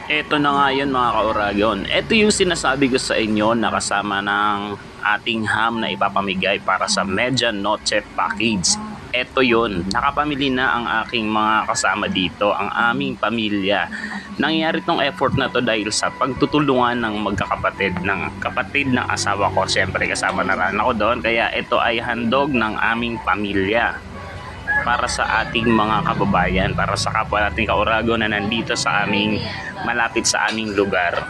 Eto na nga yun mga kauragon. Ito yung sinasabi ko sa inyo na kasama ng ating ham na ipapamigay para sa Media Noche Package. Eto yun, nakapamili na ang aking mga kasama dito, ang aming pamilya. Nangyari tong effort na to dahil sa pagtutulungan ng magkakapatid, ng kapatid ng asawa ko. Siyempre kasama na rin ako doon, kaya ito ay handog ng aming pamilya para sa ating mga kababayan, para sa kapwa nating kauragon na nandito sa aming malapit sa aming lugar.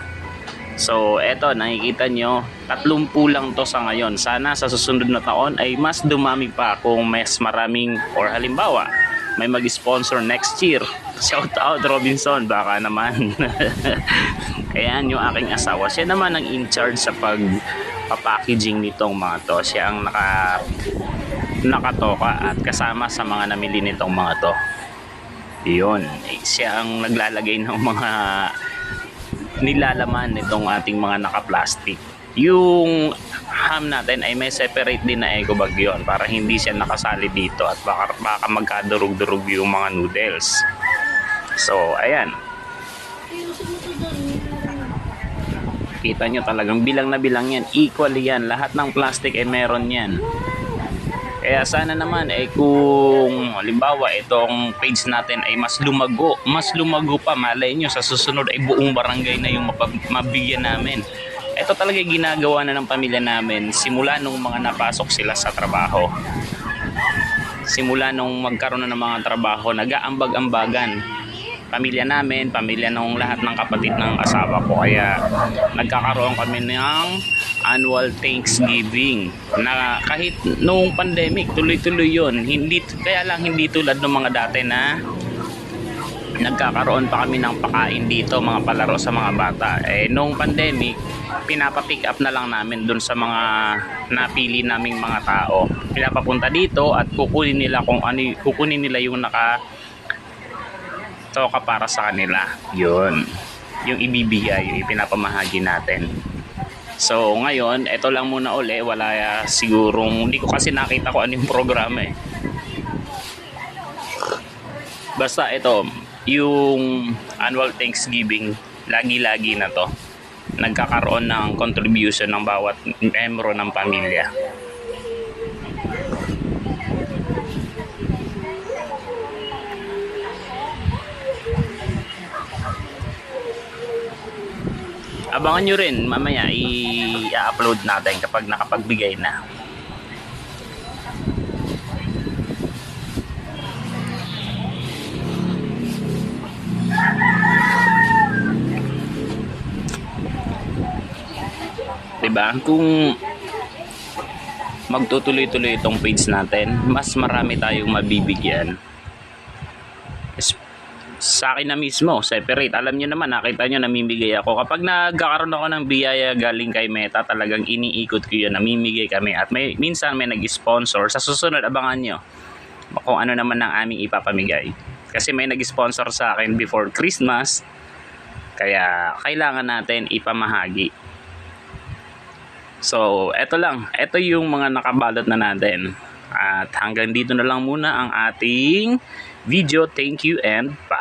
So eto, nakikita nyo, 30 lang to sa ngayon. Sana sa susunod na taon ay mas dumami pa kung mas maraming, or halimbawa may mag-sponsor next year. Shout out Robinson, baka naman. Kaya yung aking asawa, siya naman ang in charge sa pag-packaging nitong mga to. Siya ang nakatoka at kasama sa mga namili nitong mga to. Yun, siya ang naglalagay ng mga nilalaman nitong ating mga naka-plastic. Yung ham natin ay may separate din na eco bag yun para hindi siya nakasali dito at baka magkadurog-durog yung mga noodles. So ayan, kita nyo talagang bilang na bilang yan, equally yan, lahat ng plastic ay meron yan. Kaya sana naman ay kung halimbawa itong page natin ay mas lumago pa, malay nyo sa susunod ay buong barangay na yung mabigyan namin. Ito talaga ginagawa na ng pamilya namin simula nung mga napasok sila sa trabaho. Simula nung magkaroon na ng mga trabaho, nag-aambag-ambagan. Pamilya namin, pamilya ng lahat ng kapatid ng asawa ko. Kaya nagkakaroon kami ng annual Thanksgiving na kahit noong pandemic tuloy-tuloy yun. Kaya lang hindi tulad ng mga dati na nagkakaroon pa kami ng pakain dito, mga palaro sa mga bata. Noong pandemic, pinapapick up na lang namin dun sa mga napili naming mga tao. Pinapapunta dito at kukunin nila yung toka para sa kanila. Yun, yung ibibigay, yung ipinapamahagi natin. So ngayon, ito lang muna uli, wala sigurong, hindi ko kasi nakita ko anong programa Basta ito, yung annual Thanksgiving, lagi-lagi na to, nagkakaroon ng contribution ng bawat membro ng pamilya. Abangan nyo rin, mamaya i-upload natin kapag nakapagbigay na. Diba? Kung magtutuloy-tuloy itong page natin, mas marami tayong mabibigyan. Sa akin na mismo, separate. Alam nyo naman, nakita nyo, namimigay ako. Kapag nagkakaroon ako ng biyaya galing kay Meta, talagang iniikot ko yun, namimigay kami. At minsan may nag-sponsor. Sa susunod, abangan nyo kung ano naman ang aming ipapamigay. Kasi may nag-sponsor sa akin before Christmas. Kaya kailangan natin ipamahagi. So, eto lang. Eto yung mga nakabalot na natin. At hanggang dito na lang muna ang ating video. Thank you and bye.